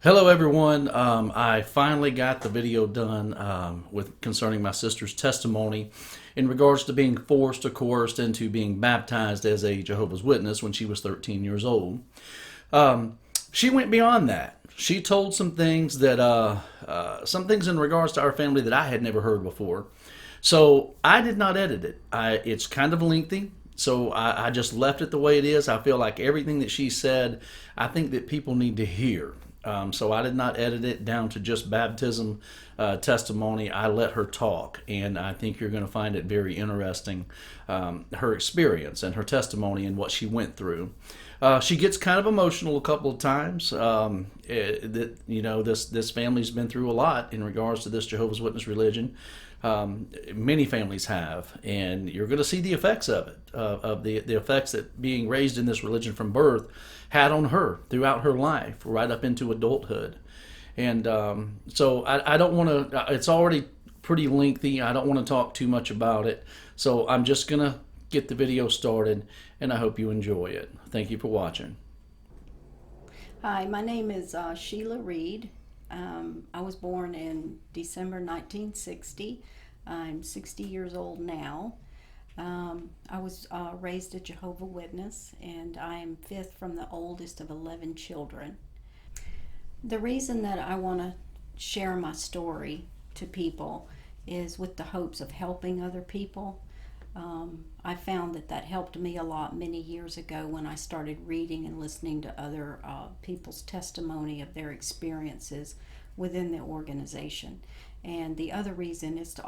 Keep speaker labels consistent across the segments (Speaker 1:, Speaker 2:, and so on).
Speaker 1: Hello, everyone. I finally got the video done with concerning my sister's testimony in regards to being forced or coerced into being baptized as a Jehovah's Witness when she was 13 years old. She went beyond that. She told some things in regards to our family that I had never heard before. So I did not edit it. It's kind of lengthy. So I just left it the way it is. I feel like everything that she said, I think that people need to hear. So I did not edit it down to just baptism testimony. I let her talk, and I think you're going to find it very interesting, her experience and her testimony and what she went through. She gets kind of emotional a couple of times. This family's been through a lot in regards to this Jehovah's Witness religion. Many families have, and you're going to see the effects of it, of the effects that being raised in this religion from birth had on her throughout her life, right up into adulthood. And so I don't want to. It's already pretty lengthy. I don't want to talk too much about it. So I'm just going to get the video started, and I hope you enjoy it. Thank you for watching.
Speaker 2: Hi, my name is Sheila Reed. I was born in December 1960. I'm 60 years old now. I was raised a Jehovah Witness, and I am fifth from the oldest of 11 children. The reason that I want to share my story to people is with the hopes of helping other people. I found that helped me a lot many years ago when I started reading and listening to other people's testimony of their experiences within the organization. And the other reason is to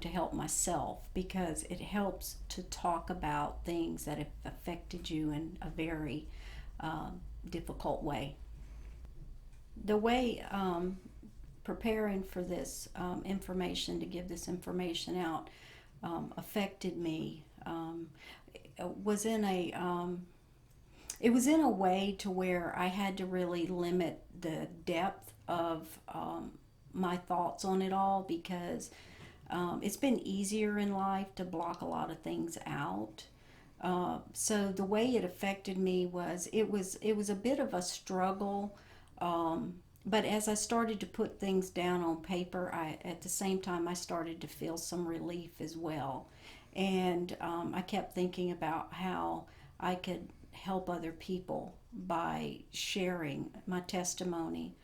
Speaker 2: help myself, because it helps to talk about things that have affected you in a very difficult way. The way preparing for this information, to give this information out, affected me was in a it was in a way to where I had to really limit the depth of my thoughts on it all, because it's been easier in life to block a lot of things out. So the way it affected me was it was a bit of a struggle. But as I started to put things down on paper, at the same time I started to feel some relief as well. And I kept thinking about how I could help other people by sharing my testimony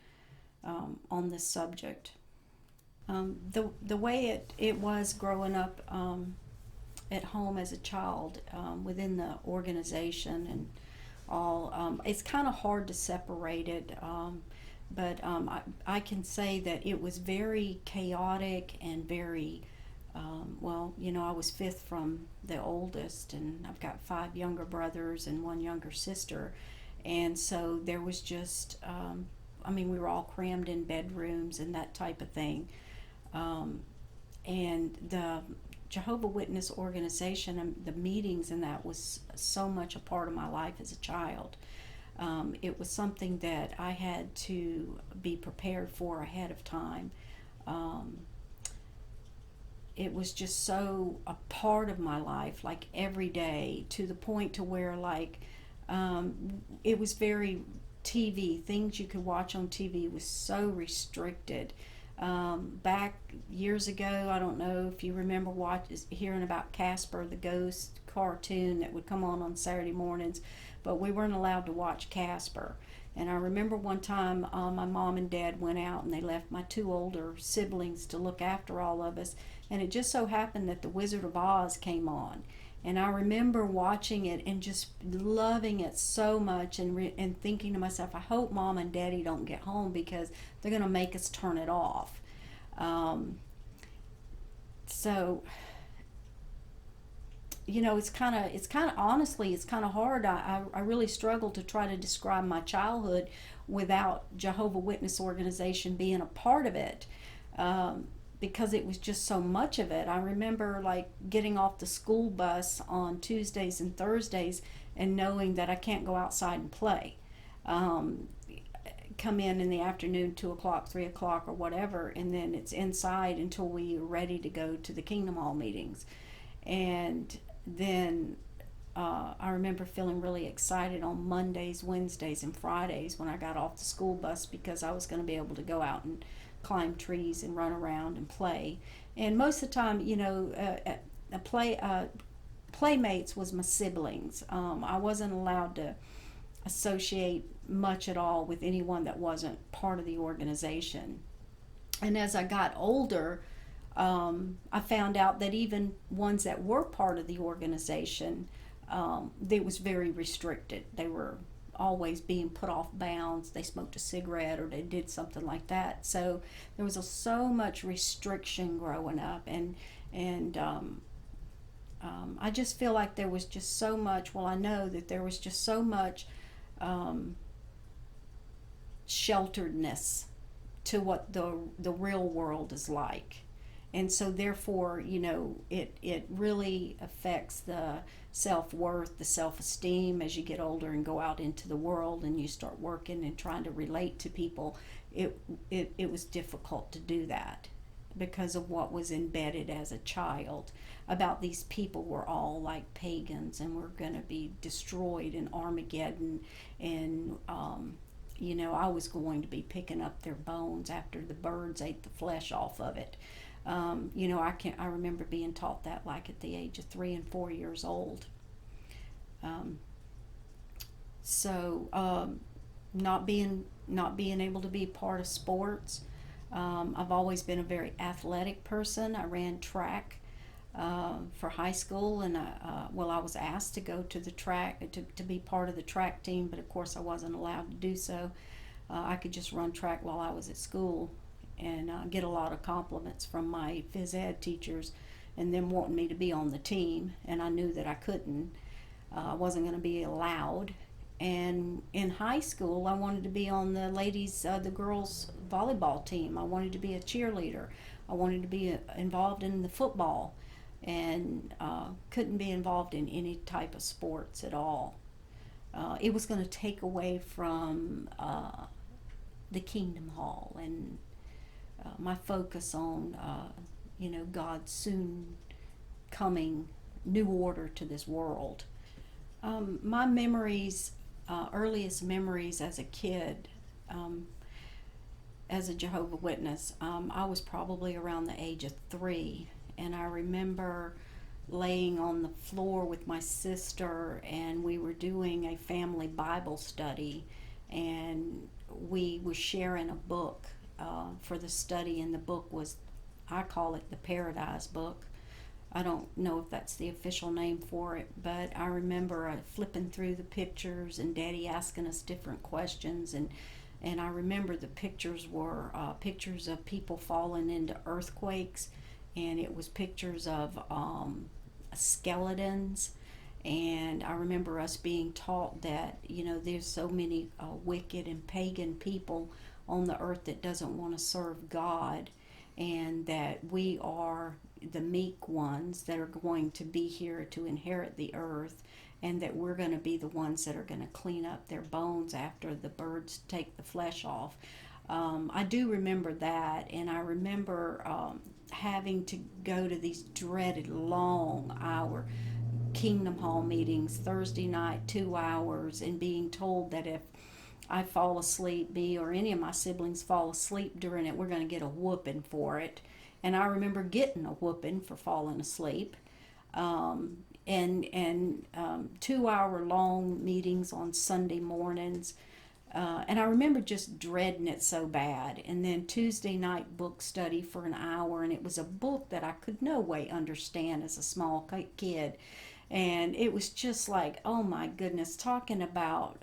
Speaker 2: on this subject. The way it was growing up at home as a child, within the organization and all, it's kind of hard to separate it. But I can say that it was very chaotic and very, I was fifth from the oldest, and I've got 5 younger brothers and 1 younger sister. And so there was just, we were all crammed in bedrooms and that type of thing. And the Jehovah Witness organization and the meetings and that was so much a part of my life as a child. It was something that I had to be prepared for ahead of time. It was just so a part of my life, like every day, to the point to where it was very TV. Things you could watch on TV was so restricted. Back years ago, I don't know if you remember hearing about Casper the Ghost cartoon that would come on Saturday mornings, but we weren't allowed to watch Casper. And I remember one time my mom and dad went out and they left my 2 older siblings to look after all of us, and it just so happened that the Wizard of Oz came on. And I remember watching it and just loving it so much, and thinking to myself, I hope Mom and Daddy don't get home because they're going to make us turn it off. So it's kind of honestly, it's kind of hard. I really struggled to try to describe my childhood without Jehovah Witness organization being a part of it. Because it was just so much of it. I remember getting off the school bus on Tuesdays and Thursdays and knowing that I can't go outside and play. Come in the afternoon, 2 o'clock, 3 o'clock, or whatever, and then it's inside until we are ready to go to the Kingdom Hall meetings. And then I remember feeling really excited on Mondays, Wednesdays, and Fridays when I got off the school bus, because I was going to be able to go out and climb trees and run around and play. And most of the time, playmates was my siblings. I wasn't allowed to associate much at all with anyone that wasn't part of the organization. And as I got older, I found out that even ones that were part of the organization, they was very restricted. They were always being put off bounds. They smoked a cigarette or they did something like that. So there was so much restriction growing up, and I just feel like there was just so much. Well, I know that there was just so much shelteredness to what the real world is like. And so therefore, it really affects the self-worth, the self-esteem as you get older and go out into the world and you start working and trying to relate to people. It was difficult to do that because of what was embedded as a child about these people were all like pagans and were going to be destroyed in Armageddon. And I was going to be picking up their bones after the birds ate the flesh off of it. I remember being taught that like at the age of 3 and 4 years old. Not being able to be part of sports. I've always been a very athletic person. I ran track for high school, and I was asked to go to the track to be part of the track team, but of course I wasn't allowed to do so. I could just run track while I was at school and get a lot of compliments from my phys ed teachers and them wanting me to be on the team, and I knew that I couldn't. I wasn't going to be allowed. And in high school, I wanted to be on the girls volleyball team. I wanted to be a cheerleader. I wanted to be involved in the football, and couldn't be involved in any type of sports at all. It was going to take away from the Kingdom Hall and my focus on God's soon coming new order to this world. My memories, earliest memories as a kid, as a Jehovah's Witness, I was probably around the age of 3, and I remember laying on the floor with my sister, and we were doing a family Bible study, and we were sharing a book for the study, and the book was, I call it the Paradise Book. I don't know if that's the official name for it, but I remember flipping through the pictures and Daddy asking us different questions, and I remember the pictures were pictures of people falling into earthquakes, and it was pictures of skeletons. And I remember us being taught that there's so many wicked and pagan people on the earth that doesn't want to serve God, and that we are the meek ones that are going to be here to inherit the earth, and that we're going to be the ones that are going to clean up their bones after the birds take the flesh off. I do remember that, and I remember having to go to these dreaded long hour Kingdom Hall meetings, Thursday night, 2 hours, and being told that if I fall asleep, me or any of my siblings fall asleep during it, we're going to get a whooping for it. And I remember getting a whooping for falling asleep. And 2 hour long meetings on Sunday mornings. And I remember just dreading it so bad. And then Tuesday night book study for an hour, and it was a book that I could no way understand as a small kid. And it was just like, oh my goodness, talking about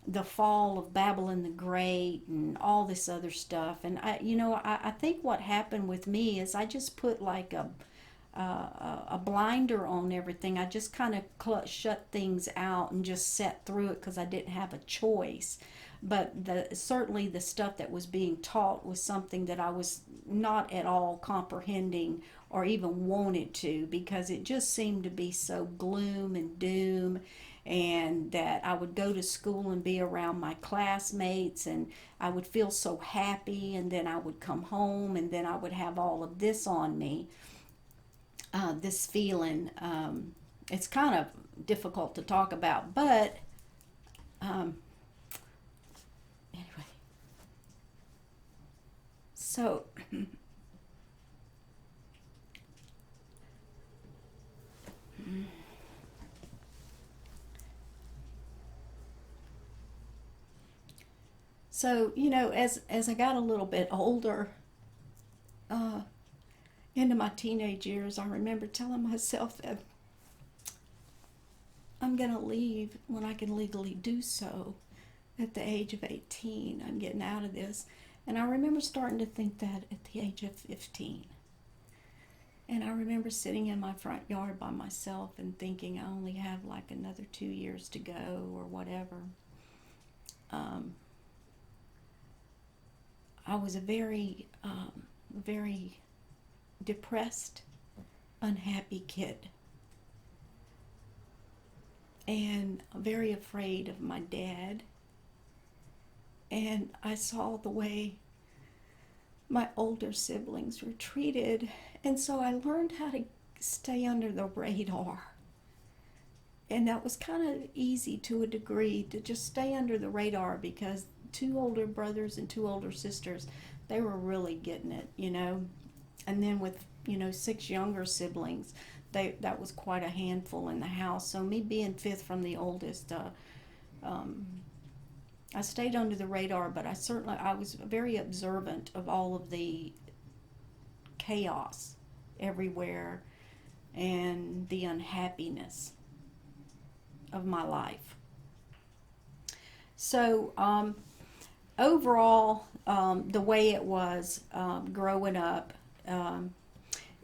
Speaker 2: the fall of Babylon the Great and all this other stuff. And I think what happened with me is I just put like a blinder on everything. I just kind of shut things out and just sat through it because I didn't have a choice. But certainly the stuff that was being taught was something that I was not at all comprehending or even wanted to, because it just seemed to be so gloom and doom. And that I would go to school and be around my classmates, and I would feel so happy, and then I would come home, and then I would have all of this on me, this feeling it's kind of difficult to talk about, but anyway, so so as I got a little bit older, uh, into my teenage years, I remember telling myself that I'm gonna leave when I can legally do so at the age of 18. I'm getting out of this. And I remember starting to think that at the age of 15. And I remember sitting in my front yard by myself and thinking I only have like another 2 years to go or whatever. I was a very depressed, unhappy kid. And very afraid of my dad. And I saw the way my older siblings were treated. And so I learned how to stay under the radar. And that was kind of easy to a degree, to just stay under the radar, because 2 older brothers and 2 older sisters, they were really getting it, And then with, 6 younger siblings, that was quite a handful in the house. So me being 5th from the oldest, I stayed under the radar, but I was very observant of all of the chaos everywhere and the unhappiness of my life. So overall, the way it was growing up,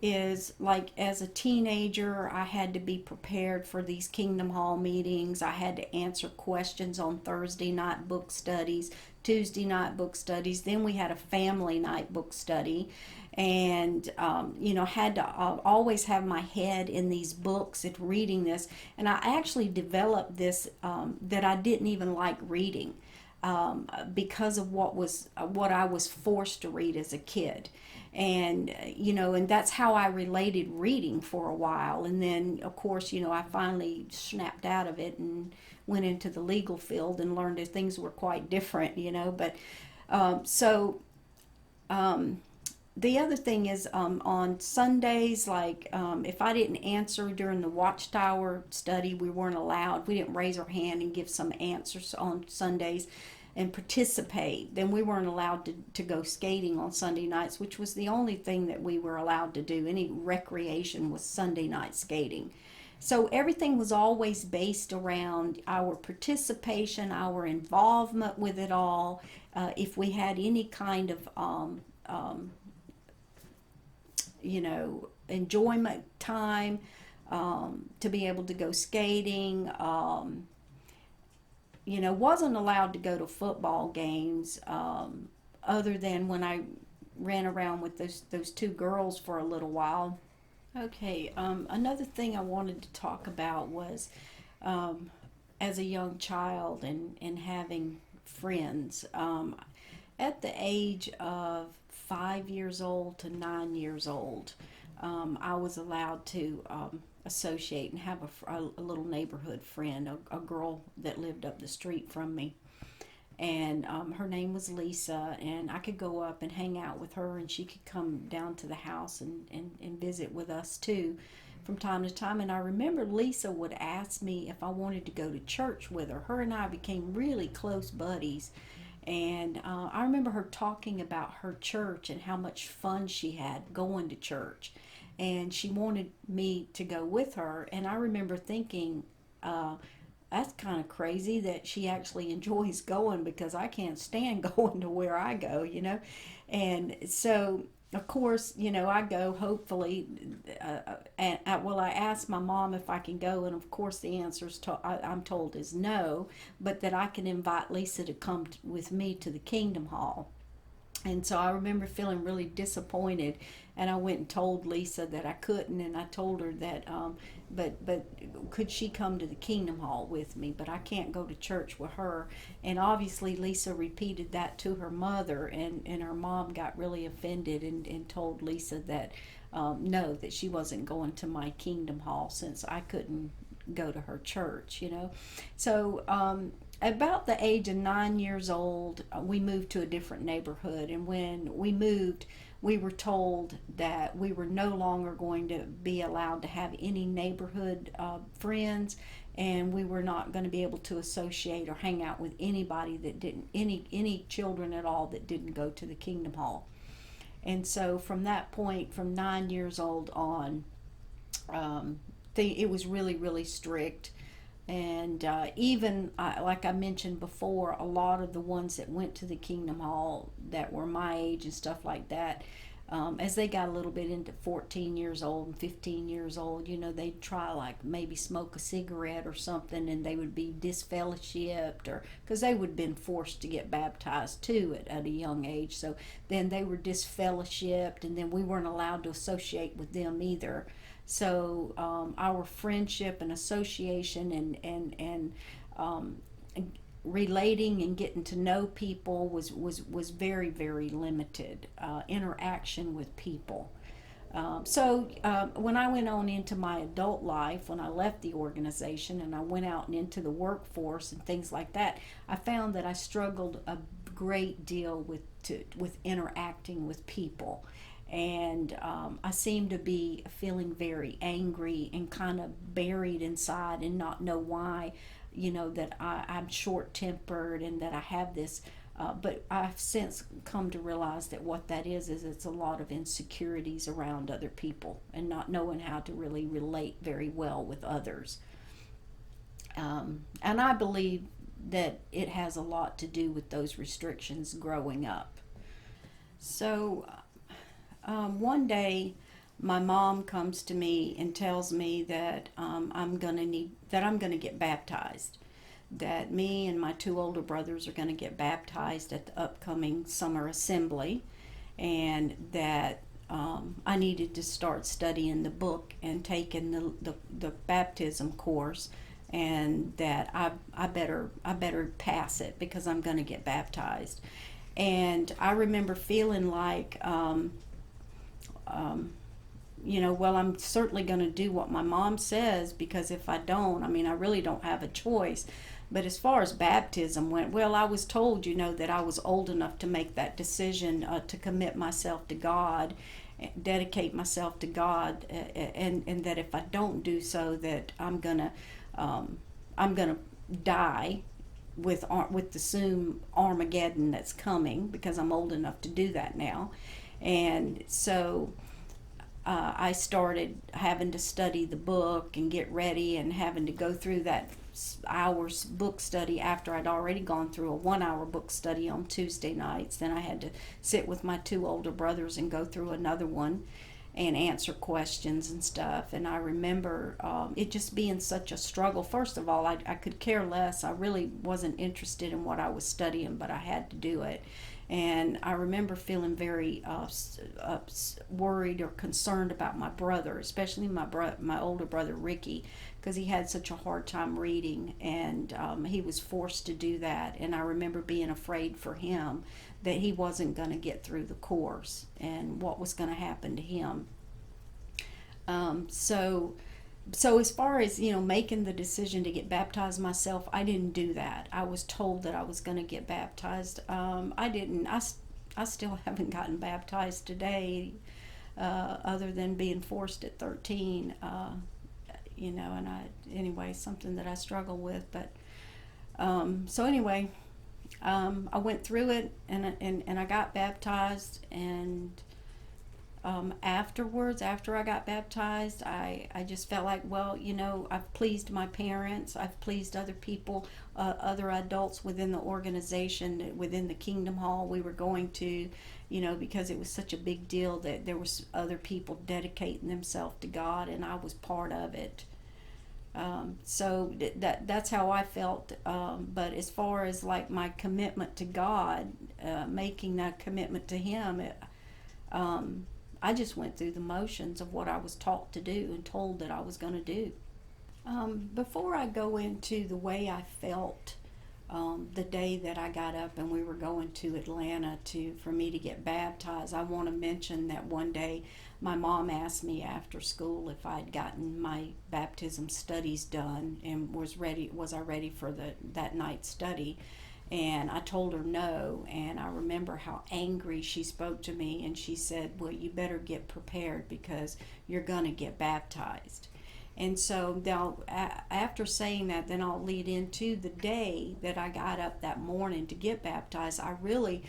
Speaker 2: is like, as a teenager, I had to be prepared for these Kingdom Hall meetings. I had to answer questions on Thursday night book studies, Tuesday night book studies. Then we had a family night book study, and had to always have my head in these books and reading this. And I actually developed this, that I didn't even like reading, because of what I was forced to read as a kid. And and that's how I related reading for a while. And then of course I finally snapped out of it and went into the legal field and learned that things were quite different. But the other thing is, on Sundays, like, if I didn't answer during the Watchtower study, we didn't raise our hand and give some answers on Sundays and participate. Then we weren't allowed to go skating on Sunday nights, which was the only thing that we were allowed to do. Any recreation was Sunday night skating. So everything was always based around our participation, our involvement with it all. If we had any kind of enjoyment time, to be able to go skating. Wasn't allowed to go to football games, other than when I ran around with those 2 girls for a little while. Okay, another thing I wanted to talk about was, as a young child and having friends. At the age of 5 years old to 9 years old, I was allowed to associate and have a little neighborhood friend, a girl that lived up the street from me. And her name was Lisa, and I could go up and hang out with her, and she could come down to the house and visit with us too from time to time. And I remember Lisa would ask me if I wanted to go to church with her. Her and I became really close buddies. And I remember her talking about her church and how much fun she had going to church. And she wanted me to go with her. And I remember thinking, that's kind of crazy that she actually enjoys going, because I can't stand going to where I go, And so, of course, I go, hopefully, I asked my mom if I can go, and of course the I'm told is no, but that I can invite Lisa to come with me to the Kingdom Hall. And so I remember feeling really disappointed, and I went and told Lisa that I couldn't, and I told her that, but could she come to the Kingdom Hall with me? But I can't go to church with her. And obviously Lisa repeated that to her mother, and her mom got really offended and told Lisa that know that she wasn't going to my Kingdom Hall since I couldn't go to her church, you know. So about the age of 9 years old, we moved to a different neighborhood, and when we moved, we were told that we were no longer going to be allowed to have any neighborhood friends, and we were not going to be able to associate or hang out with anybody that didn't, any children at all that didn't go to the Kingdom Hall. And so from that point, from 9 years old on, it was really, really strict. And even, like I mentioned before, a lot of the ones that went to the Kingdom Hall that were my age and stuff like that, as they got a little bit into 14 years old and 15 years old, you know, they'd try like maybe smoke a cigarette or something, and they would be disfellowshipped, or because they would have been forced to get baptized too at a young age. So then they were disfellowshipped, and then we weren't allowed to associate with them either. So our friendship and association and relating and getting to know people was very, very limited. Interaction with people. So when I went on into my adult life, when I left the organization and I went out and into the workforce and things like that, I found that I struggled a great deal with interacting with people. And I seemed to be feeling very angry and kind of buried inside and not know why, you know, that I'm short-tempered and that I have this. But I've since come to realize that what that is it's a lot of insecurities around other people and not knowing how to really relate very well with others. And I believe that it has a lot to do with those restrictions growing up. So one day, my mom comes to me and tells me that I'm gonna get baptized. That me and my two older brothers are gonna get baptized at the upcoming summer assembly, and that I needed to start studying the book and taking the baptism course, and that I better pass it because I'm gonna get baptized. And I remember feeling like you know, well, I'm certainly going to do what my mom says, because if I don't, I mean, I really don't have a choice. But as far as baptism went, well, I was told, you know, that I was old enough to make that decision, to commit myself to God, dedicate myself to God, and that if I don't do so, that I'm gonna die with the soon Armageddon that's coming, because I'm old enough to do that now. And so I started having to study the book and get ready, and having to go through that hour's book study after I'd already gone through a 1 hour book study on Tuesday nights. Then I had to sit with my two older brothers and go through another one and answer questions and stuff. And I remember it just being such a struggle. First of all, I could care less. I really wasn't interested in what I was studying, but I had to do it. And I remember feeling very worried or concerned about my brother, especially my older brother Ricky, because he had such a hard time reading, and he was forced to do that. And I remember being afraid for him, that he wasn't going to get through the course and what was going to happen to him. So as far as, you know, making the decision to get baptized myself, I didn't do that. I was told that I was going to get baptized. I didn't. I still haven't gotten baptized today, other than being forced at 13. You know, and anyway, something that I struggle with. But so anyway, I went through it, and I got baptized. And afterwards, after I got baptized, I just felt like, well, you know, I've pleased my parents, I've pleased other people, other adults within the organization, within the Kingdom Hall we were going to, you know, because it was such a big deal that there was other people dedicating themselves to God, and I was part of it. So that's how I felt. But as far as like my commitment to God, making that commitment to Him, I just went through the motions of what I was taught to do and told that I was going to do. Before I go into the way I felt the day that I got up and we were going to Atlanta for me to get baptized, I want to mention that one day my mom asked me after school if I'd gotten my baptism studies done and was I ready for that night's study. And I told her no, and I remember how angry she spoke to me, and she said, well, you better get prepared because you're going to get baptized. And so now, after saying that, then I'll lead into the day that I got up that morning to get baptized. I really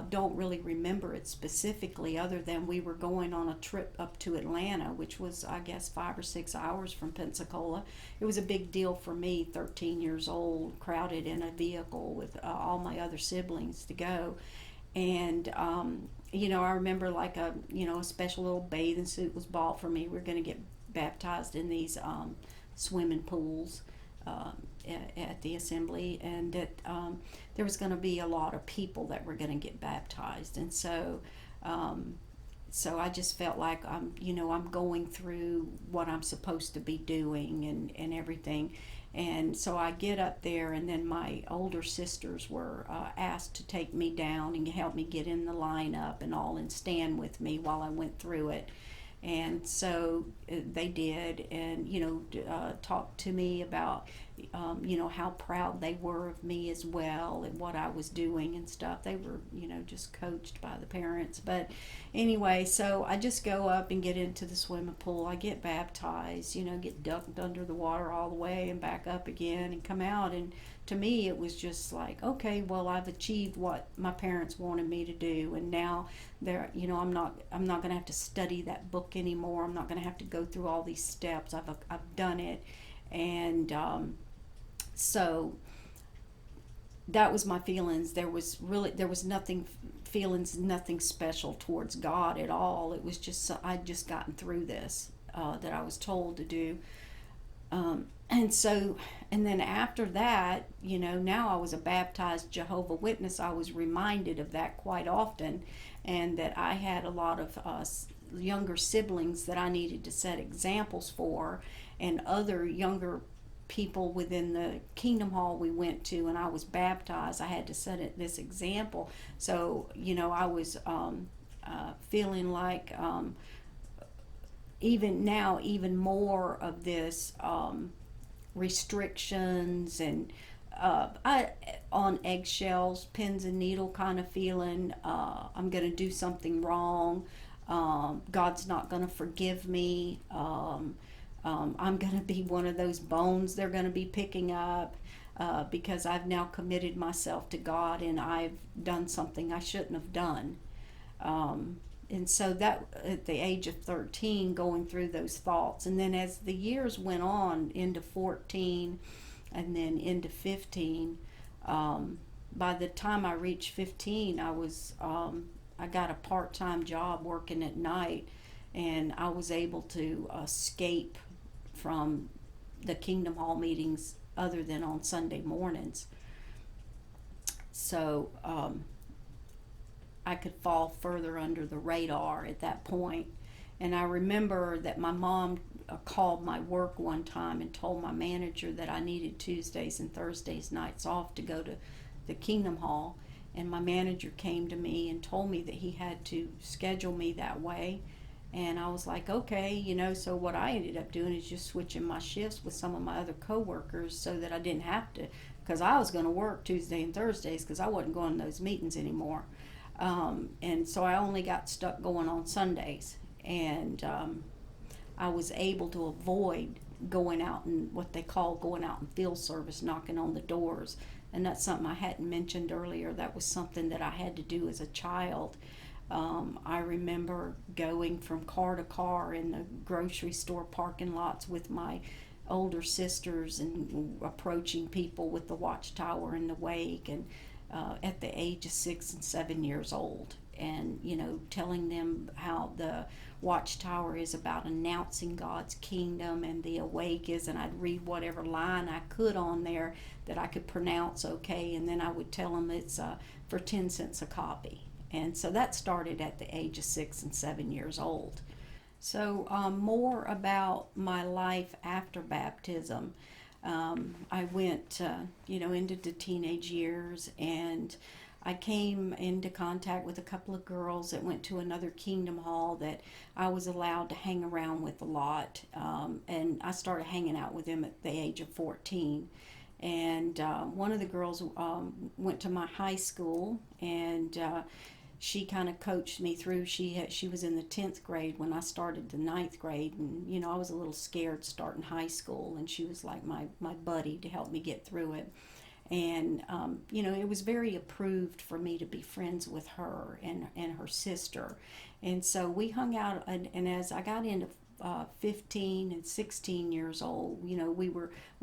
Speaker 2: don't really remember it specifically, other than we were going on a trip up to Atlanta, which was, I guess, 5 or 6 hours from Pensacola. It was a big deal for me, 13 years old, crowded in a vehicle with all my other siblings to go. And I remember like a special little bathing suit was bought for me. We were going to get baptized in these swimming pools at the assembly, and that there was going to be a lot of people that were going to get baptized. And so I just felt like I'm going through what I'm supposed to be doing and everything. And so I get up there, and then my older sisters were asked to take me down and help me get in the lineup and all, and stand with me while I went through it. And so they did, and talked to me about how proud they were of me as well, and what I was doing and stuff. They were just coached by the parents. But anyway, so I just go up and get into the swimming pool. I get baptized, get ducked under the water all the way and back up again and come out. And to me, it was just like, okay, well, I've achieved what my parents wanted me to do, and now I'm not going to have to study that book anymore. I'm not going to have to go through all these steps. I've done it. And so that was my feelings. There was nothing special towards God at all. It was just, I'd just gotten through this that I was told to do. And then after that, now I was a baptized Jehovah's Witness. I was reminded of that quite often, and that I had a lot of younger siblings that I needed to set examples for, and other younger people within the Kingdom Hall we went to, and I was baptized. I had to set this example. So, I was feeling like even more of this restrictions, and I on eggshells, pins and needle kind of feeling. I'm going to do something wrong. God's not going to forgive me. I'm going to be one of those bones they're going to be picking up because I've now committed myself to God, and I've done something I shouldn't have done. And so that, at the age of 13, going through those thoughts. And then as the years went on into 14 and then into 15, by the time I reached 15, I got a part-time job working at night, and I was able to escape from the Kingdom Hall meetings other than on Sunday mornings. So I could fall further under the radar at that point. And I remember that my mom called my work one time and told my manager that I needed Tuesdays and Thursdays nights off to go to the Kingdom Hall. And my manager came to me and told me that he had to schedule me that way. And I was like, okay, so what I ended up doing is just switching my shifts with some of my other coworkers so that I didn't have to, because I was going to work Tuesday and Thursdays because I wasn't going to those meetings anymore. And so I only got stuck going on Sundays, and I was able to avoid going out and what they call going out in field service, knocking on the doors. And that's something I hadn't mentioned earlier. That was something that I had to do as a child. I remember going from car to car in the grocery store parking lots with my older sisters, and approaching people with the watchtower in the wake, and at the age of 6 and 7 years old, and telling them how the watchtower is about announcing God's kingdom, and the awake is, and I'd read whatever line I could on there that I could pronounce okay, and then I would tell them it's for 10 cents a copy. And so that started at the age of 6 and 7 years old. So more about my life after baptism. I went, into the teenage years, and I came into contact with a couple of girls that went to another Kingdom Hall that I was allowed to hang around with a lot. And I started hanging out with them at the age of 14. And one of the girls went to my high school, and she kind of coached me through. She was in the 10th grade when I started the ninth grade, and I was a little scared starting high school, and she was like my buddy to help me get through it. And it was very approved for me to be friends with her and her sister, and so we hung out. And as I got into 15 and 16 years old, we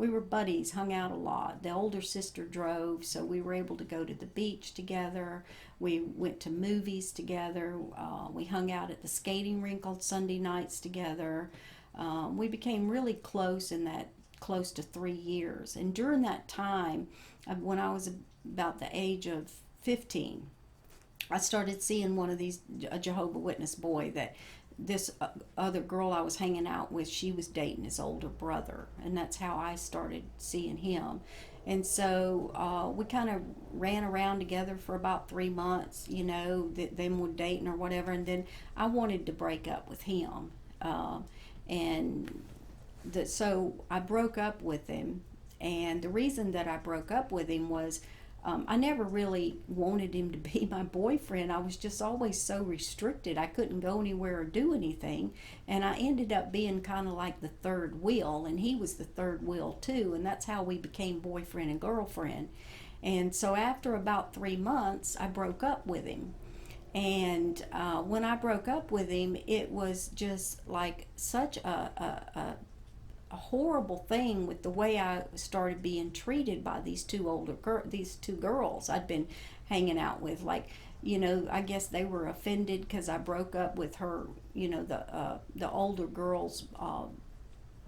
Speaker 2: were buddies, hung out a lot. The older sister drove, so we were able to go to the beach together. We went to movies together. We hung out at the skating rink on Sunday nights together. We became really close in that close to 3 years. And during that time, when I was about the age of 15, I started seeing one of these, a Jehovah Witness boy, that this other girl I was hanging out with, she was dating his older brother, and that's how I started seeing him. And so we kind of ran around together for about 3 months, them were dating or whatever, and then I wanted to break up with him. So I broke up with him, and the reason that I broke up with him was I never really wanted him to be my boyfriend. I was just always so restricted. I couldn't go anywhere or do anything, and I ended up being kind of like the third wheel, and he was the third wheel too, and that's how we became boyfriend and girlfriend. And so after about 3 months, I broke up with him. And when I broke up with him, it was just like such a horrible thing with the way I started being treated by these these two girls I'd been hanging out with. Like, I guess they were offended because I broke up with her, the older girl's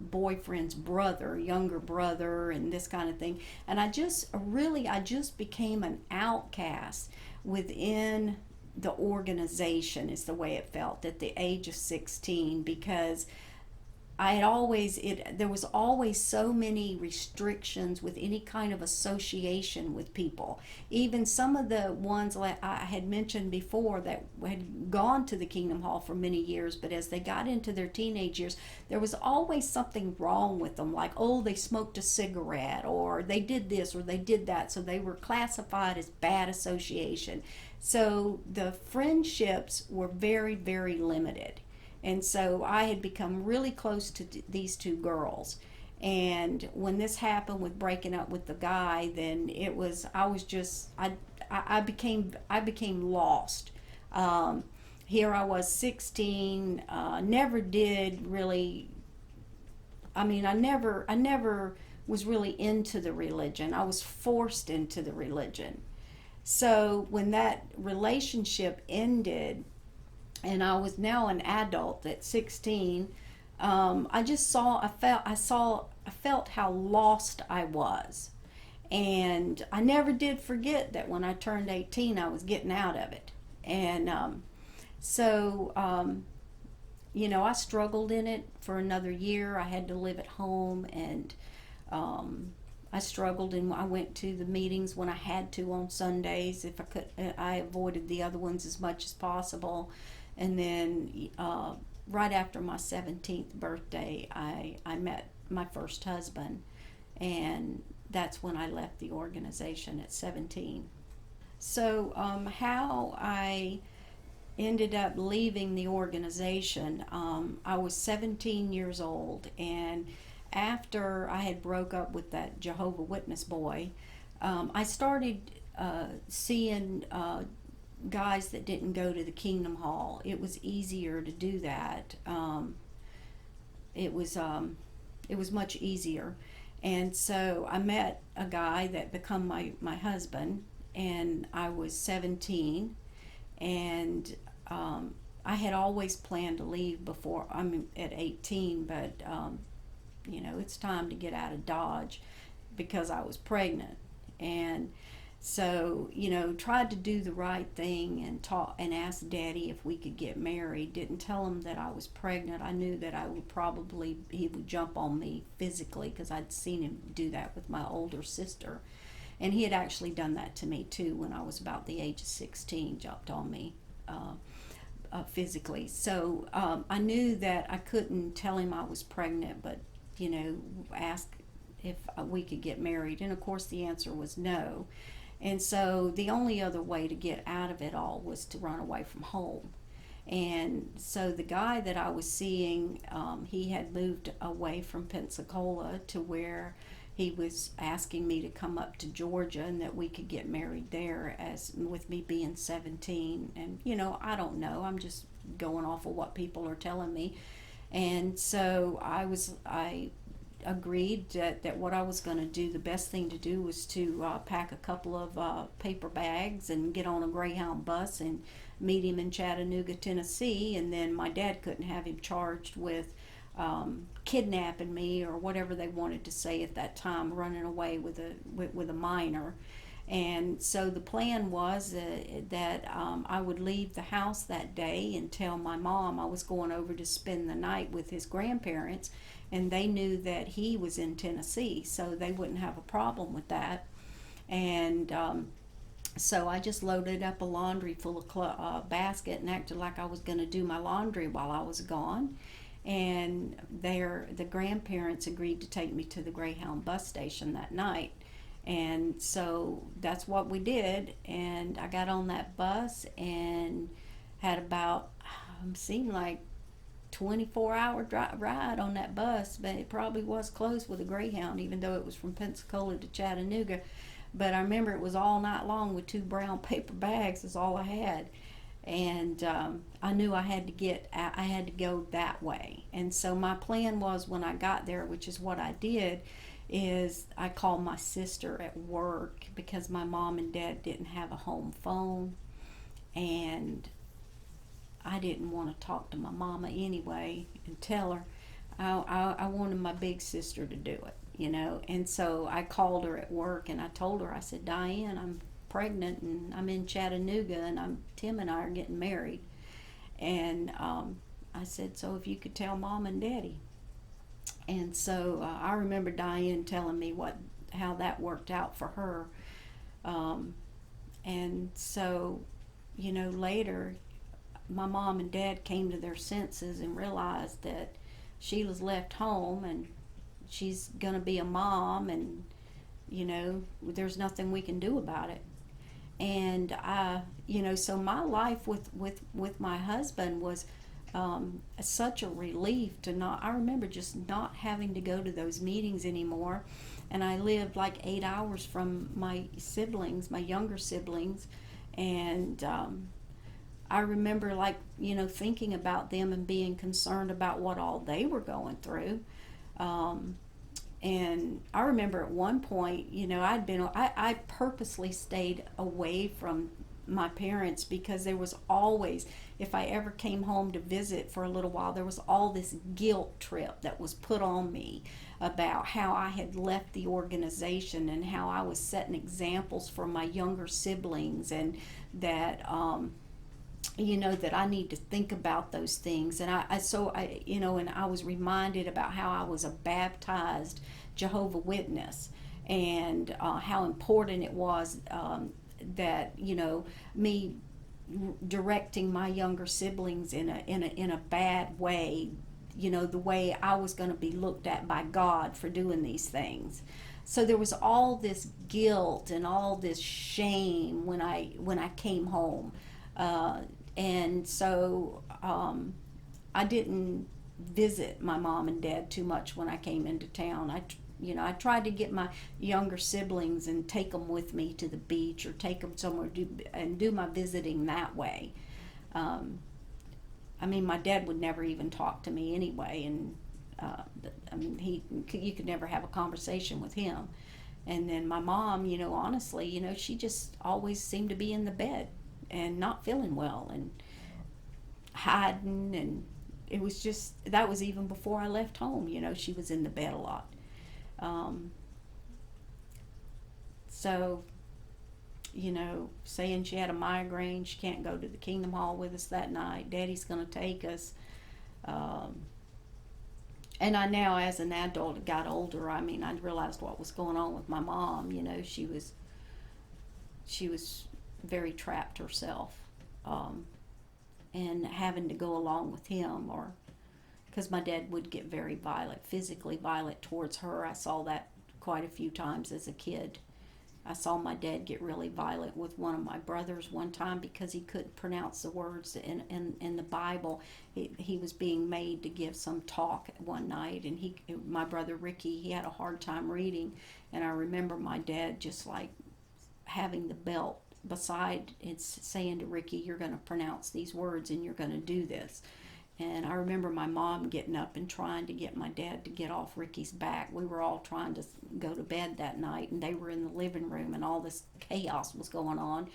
Speaker 2: boyfriend's brother, younger brother, and this kind of thing. And I just became an outcast within the organization, is the way it felt at the age of 16, because there was always so many restrictions with any kind of association with people. Even some of the ones like I had mentioned before that had gone to the Kingdom Hall for many years, but as they got into their teenage years, there was always something wrong with them, like, oh, they smoked a cigarette, or they did this or they did that, so they were classified as bad association. So the friendships were very, very limited. And so I had become really close to these two girls. And when this happened with breaking up with the guy, then I became lost. Here I was 16, never did really, I never was really into the religion. I was forced into the religion. So when that relationship ended, and I was now an adult at 16, I felt how lost I was. And I never did forget that when I turned 18, I was getting out of it. And I struggled in it for another year. I had to live at home, and I struggled, and I went to the meetings when I had to on Sundays. If I could, I avoided the other ones as much as possible. And then right after my 17th birthday, I met my first husband, and that's when I left the organization at 17. So how I ended up leaving the organization, I was 17 years old, and after I had broke up with that Jehovah Witness boy, I started seeing guys that didn't go to the Kingdom Hall. It was easier to do that. It was much easier. And so I met a guy that become my husband, and I was 17, and I had always planned to leave before I'm at 18, but it's time to get out of Dodge because I was pregnant. And So, tried to do the right thing and talk and asked Daddy if we could get married. Didn't tell him that I was pregnant. I knew that he would jump on me physically because I'd seen him do that with my older sister. And he had actually done that to me too when I was about the age of 16, jumped on me physically. So I knew that I couldn't tell him I was pregnant, but, ask if we could get married. And of course the answer was no. And so the only other way to get out of it all was to run away from home. And so the guy that I was seeing, he had moved away from Pensacola to where he was asking me to come up to Georgia and that we could get married there, as with me being 17. And I don't know, I'm just going off of what people are telling me. And so I agreed that what I was going to do, the best thing to do was to pack a couple of paper bags and get on a Greyhound bus and meet him in Chattanooga, Tennessee. And then my dad couldn't have him charged with kidnapping me or whatever they wanted to say at that time, running away with a minor. And so the plan was that I would leave the house that day and tell my mom I was going over to spend the night with his grandparents, and they knew that he was in Tennessee, so they wouldn't have a problem with that. And so I just loaded up a laundry full of basket and acted like I was going to do my laundry while I was gone. And the grandparents agreed to take me to the Greyhound bus station that night. And so that's what we did. And I got on that bus and had about, seemed like 24-hour ride on that bus, but it probably was close with a Greyhound, even though it was from Pensacola to Chattanooga. But I remember it was all night long with 2 brown paper bags is all I had. And I knew I had to go that way. And so my plan was, when I got there, which is what I did, is I called my sister at work because my mom and dad didn't have a home phone, and I didn't want to talk to my mama anyway and tell her. I wanted my big sister to do it, and so I called her at work and I told her, I said, Diane, I'm pregnant and I'm in Chattanooga and Tim and I are getting married. And I said, so if you could tell Mom and Daddy. And so I remember Diane telling me how that worked out for her. And so, later my mom and dad came to their senses and realized that Sheila's left home and she's going to be a mom, and, there's nothing we can do about it. And so my life with my husband was such a relief to I remember just not having to go to those meetings anymore. And I lived like 8 hours from my siblings, my younger siblings. And I remember thinking about them and being concerned about what all they were going through. And I remember at one point, I purposely stayed away from my parents because there was always, if I ever came home to visit for a little while, there was all this guilt trip that was put on me about how I had left the organization and how I was setting examples for my younger siblings, and that that I need to think about those things. And I was reminded about how I was a baptized Jehovah Witness, and how important it was that me directing my younger siblings in a bad way, the way I was going to be looked at by God for doing these things. So there was all this guilt and all this shame when I came home. And so I didn't visit my mom and dad too much when I came into town. I tried to get my younger siblings and take them with me to the beach or take them somewhere and do my visiting that way. My dad would never even talk to me anyway, and you could never have a conversation with him. And then my mom, honestly, she just always seemed to be in the bed and not feeling well and hiding, and it was just, that was even before I left home. She was in the bed a lot. So saying she had a migraine, she can't go to the Kingdom Hall with us that night. Daddy's going to take us. And I now, as an adult, got older. I realized what was going on with my mom. She was very trapped herself, and having to go along with him, or because my dad would get very violent, physically violent towards her. I saw that quite a few times as a kid. I saw my dad get really violent with one of my brothers one time because he couldn't pronounce the words in the Bible. He was being made to give some talk one night, and my brother Ricky, he had a hard time reading, and I remember my dad just like having the belt beside it's saying to Ricky, you're going to pronounce these words and you're going to do this. And I remember my mom getting up and trying to get my dad to get off Ricky's back. We were all trying to go to bed that night, and they were in the living room, and all this chaos was going on.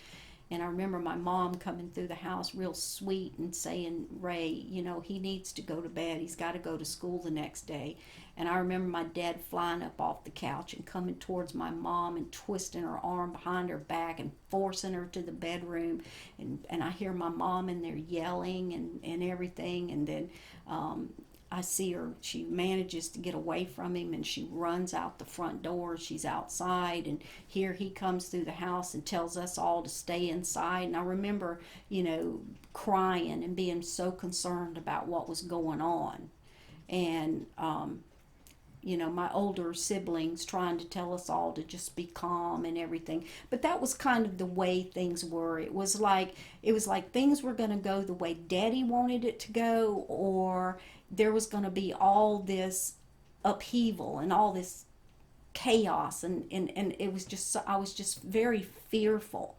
Speaker 2: And I remember my mom coming through the house real sweet and saying, Ray, he needs to go to bed. He's got to go to school the next day. And I remember my dad flying up off the couch and coming towards my mom and twisting her arm behind her back and forcing her to the bedroom. And I hear my mom in there yelling and everything. And then I see her, she manages to get away from him, and she runs out the front door. She's outside, and here he comes through the house and tells us all to stay inside. And I remember, crying and being so concerned about what was going on. And, my older siblings trying to tell us all to just be calm and everything. But that was kind of the way things were. It was like things were going to go the way Daddy wanted it to go, or there was going to be all this upheaval and all this chaos, and it was just, I was just very fearful.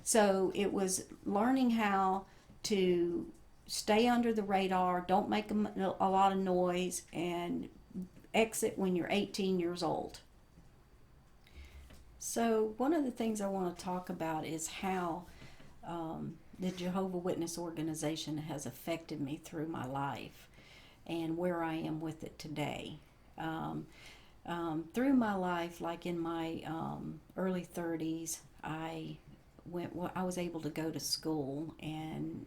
Speaker 2: So it was learning how to stay under the radar, don't make a lot of noise, and exit when you're 18 years old. So one of the things I want to talk about is how the Jehovah's Witness organization has affected me through my life and where I am with it today. Through my life, like in my early 30s, I was able to go to school and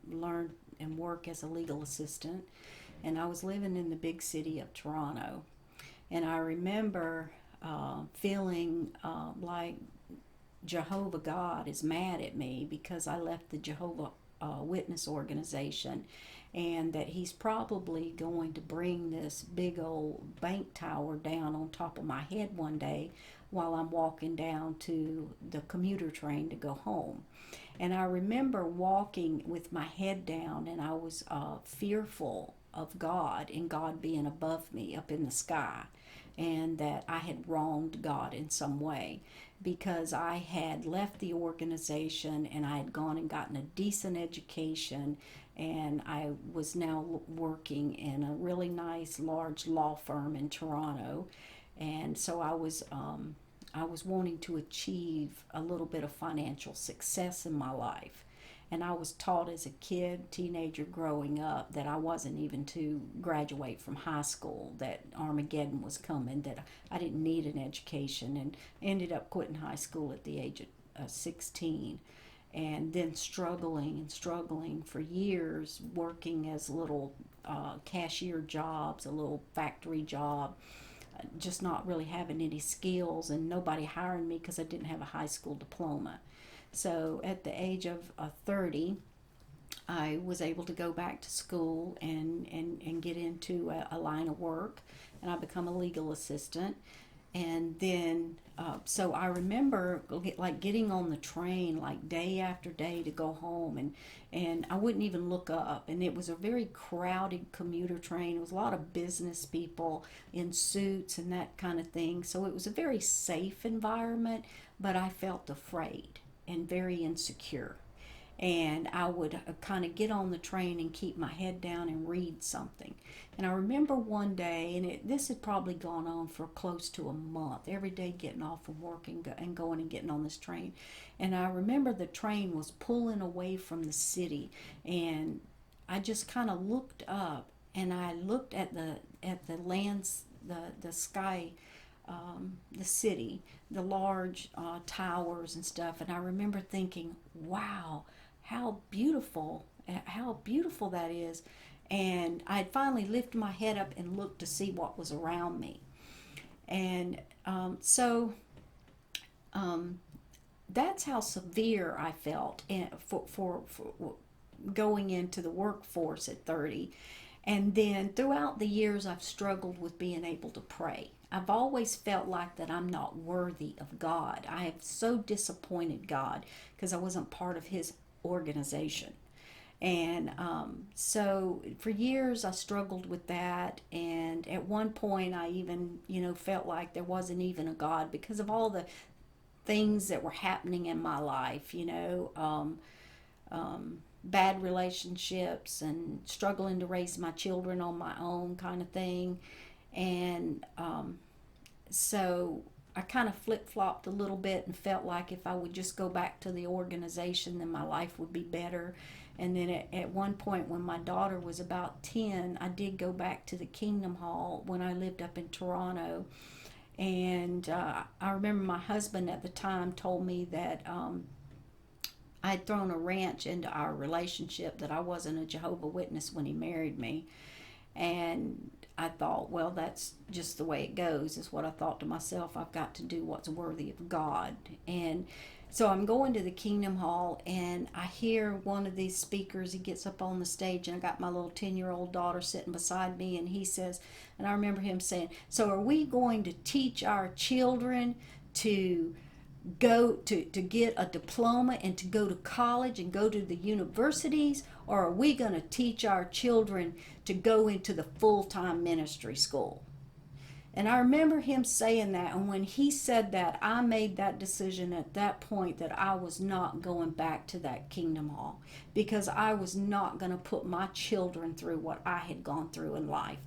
Speaker 2: learn and work as a legal assistant, and I was living in the big city of Toronto. And I remember feeling like Jehovah God is mad at me because I left the Jehovah Witness organization, and that he's probably going to bring this big old bank tower down on top of my head one day while I'm walking down to the commuter train to go home. And I remember walking with my head down, and I was fearful of God and God being above me up in the sky, and that I had wronged God in some way because I had left the organization and I had gone and gotten a decent education, and I was now working in a really nice large law firm in Toronto. And so I was wanting to achieve a little bit of financial success in my life. And I was taught as a kid, teenager growing up, that I wasn't even to graduate from high school, that Armageddon was coming, that I didn't need an education, and ended up quitting high school at the age of 16. And then struggling for years, working as little cashier jobs, a little factory job, just not really having any skills, and nobody hiring me because I didn't have a high school diploma. So at the age of 30, I was able to go back to school and get into a line of work, and I become a legal assistant. And then, so I remember like getting on the train like day after day to go home, and I wouldn't even look up. And it was a very crowded commuter train. It was a lot of business people in suits and that kind of thing. So it was a very safe environment, but I felt afraid and very insecure. And I would kind of get on the train and keep my head down and read something. And I remember one day, and this had probably gone on for close to a month, every day getting off from work and going and getting on this train. And I remember the train was pulling away from the city, and I just kind of looked up, and I looked at the sky the city, the large towers and stuff. And I remember thinking, wow, how beautiful that is. And I had finally lifted my head up and looked to see what was around me. And that's how severe I felt for going into the workforce at 30. And then throughout the years, I've struggled with being able to pray. I've always felt like that I'm not worthy of God. I have so disappointed God because I wasn't part of His organization. And so for years I struggled with that. And at one point I even, felt like there wasn't even a God because of all the things that were happening in my life, bad relationships and struggling to raise my children on my own kind of thing. And so I kind of flip-flopped a little bit and felt like if I would just go back to the organization, then my life would be better. And then at one point when my daughter was about 10, I did go back to the Kingdom Hall when I lived up in Toronto. And I remember my husband at the time told me that I had thrown a wrench into our relationship, that I wasn't a Jehovah's Witness when he married me. And I thought, well, that's just the way it goes, is what I thought to myself. I've got to do what's worthy of God. And so I'm going to the Kingdom Hall, and I hear one of these speakers. He gets up on the stage, and I got my little 10-year-old daughter sitting beside me, and he says, and I remember him saying, so are we going to teach our children to go to get a diploma and to go to college and go to the universities, or are we going to teach our children to go into the full-time ministry school? And I remember him saying that, and when he said that, I made that decision at that point that I was not going back to that Kingdom Hall, because I was not going to put my children through what I had gone through in life.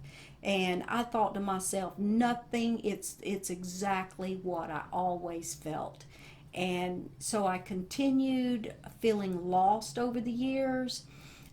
Speaker 2: And I thought to myself, nothing, it's exactly what I always felt. And so I continued feeling lost over the years.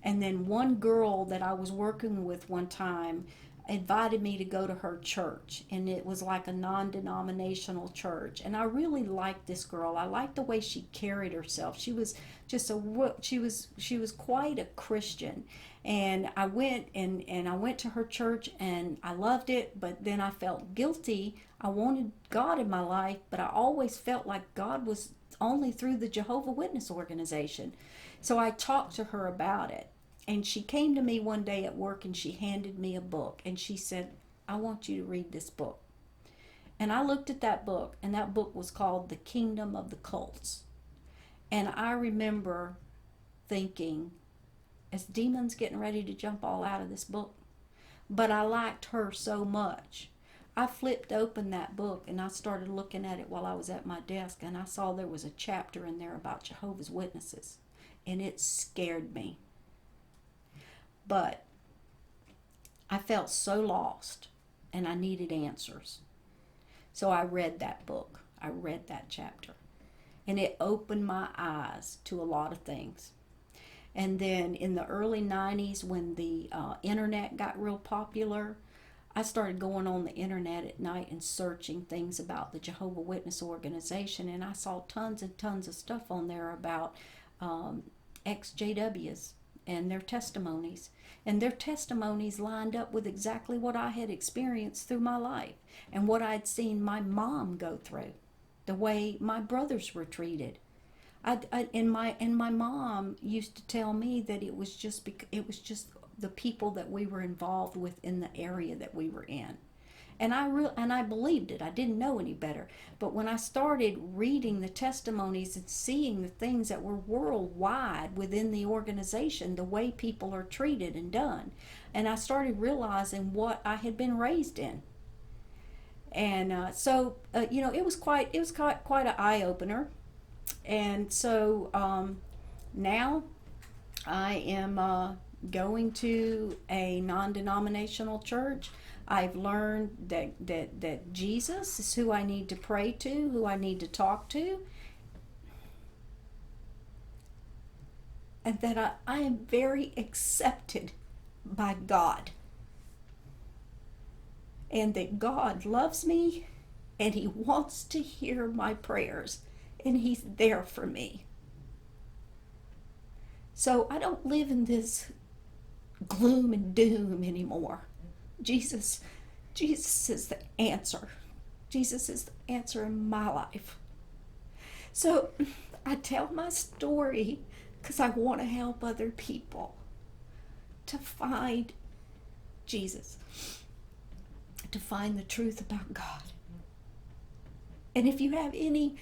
Speaker 2: And then one girl that I was working with one time invited me to go to her church, and it was like a non-denominational church. And I really liked this girl. I liked the way she carried herself. She was just she was quite a Christian. And I went and I went to her church, and I loved it, but then I felt guilty. I wanted God in my life, but I always felt like God was only through the Jehovah's Witness organization. So I talked to her about it. And she came to me one day at work, and she handed me a book, and she said, I want you to read this book. And I looked at that book, and that book was called The Kingdom of the Cults. And I remember thinking, is demons getting ready to jump all out of this book? But I liked her so much. I flipped open that book, and I started looking at it while I was at my desk, and I saw there was a chapter in there about Jehovah's Witnesses, and it scared me. But I felt so lost, and I needed answers. So I read that book. I read that chapter. And it opened my eyes to a lot of things. And then in the early 90s, when the internet got real popular, I started going on the internet at night and searching things about the Jehovah's Witness organization. And I saw tons and tons of stuff on there about ex-JWs and their testimonies. And their testimonies lined up with exactly what I had experienced through my life and what I'd seen my mom go through, the way my brothers were treated. And my mom used to tell me that it was just the people that we were involved with in the area that we were in. And I believed it. I didn't know any better. But when I started reading the testimonies and seeing the things that were worldwide within the organization, the way people are treated and done, and I started realizing what I had been raised in. And so it was quite an eye opener. And so now I am going to a non-denominational church. I've learned that Jesus is who I need to pray to, who I need to talk to, and that I am very accepted by God, and that God loves me, and He wants to hear my prayers, and He's there for me. So I don't live in this gloom and doom anymore. Jesus is the answer. Jesus is the answer in my life. So I tell my story because I want to help other people to find Jesus, to find the truth about God. And if you have any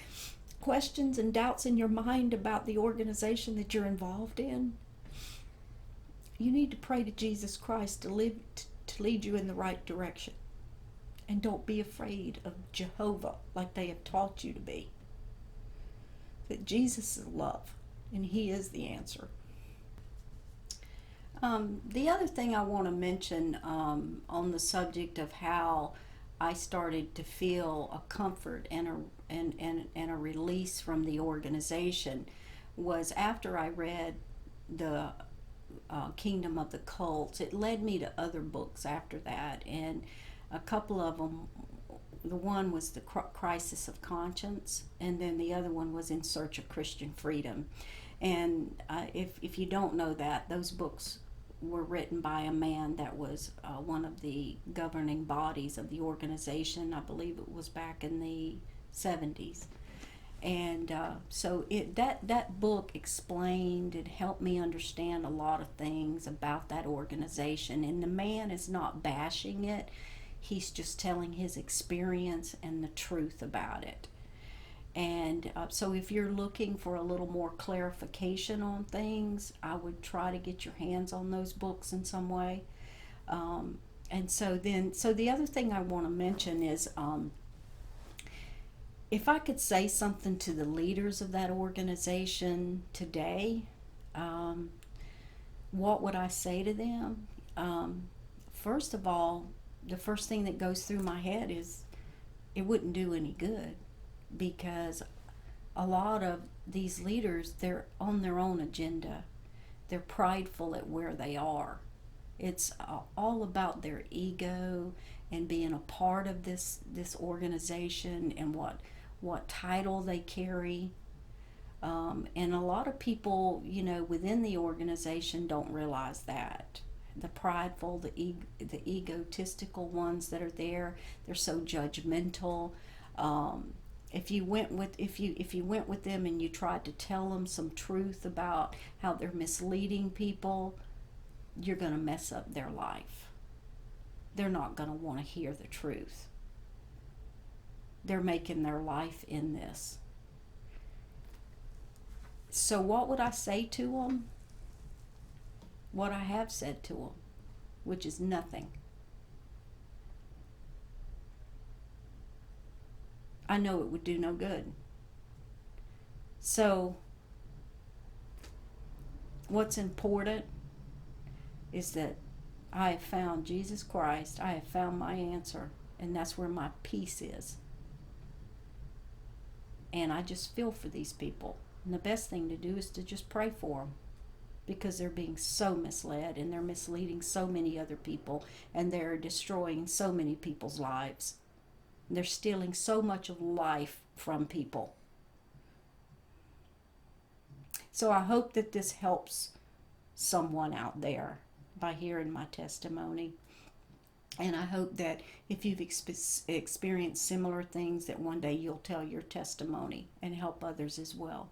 Speaker 2: questions and doubts in your mind about the organization that you're involved in, you need to pray to Jesus Christ to lead you in the right direction. And don't be afraid of Jehovah like they have taught you to be. That Jesus is love, and He is the answer. The other thing I want to mention on the subject of how I started to feel a comfort and a release from the organization was after I read the Kingdom of the Cults. It led me to other books after that, and a couple of them, the one was the Crisis of Conscience, and then the other one was In Search of Christian Freedom. And if you don't know that, those books were written by a man that was one of the governing bodies of the organization. I believe it was back in the 70s. And so that book explained and helped me understand a lot of things about that organization. And the man is not bashing it. He's just telling his experience and the truth about it. And so if you're looking for a little more clarification on things, I would try to get your hands on those books in some way. And so the other thing I want to mention is, if I could say something to the leaders of that organization today, what would I say to them? First of all, the first thing that goes through my head is it wouldn't do any good, because a lot of these leaders, they're on their own agenda. They're prideful at where they are. It's all about their ego and being a part of this organization and what title they carry. And a lot of people, within the organization don't realize that. The prideful, the egotistical ones that are there, they're so judgmental. If you went with them and you tried to tell them some truth about how they're misleading people, you're going to mess up their life. They're not going to want to hear the truth. They're making their life in this. So what would I say to them? What I have said to them, which is nothing. I know it would do no good. So what's important is that I have found Jesus Christ. I have found my answer, and that's where my peace is. And I just feel for these people. And the best thing to do is to just pray for them, because they're being so misled, and they're misleading so many other people, and they're destroying so many people's lives. They're stealing so much of life from people. So I hope that this helps someone out there by hearing my testimony. And I hope that if you've experienced similar things, that one day you'll tell your testimony and help others as well.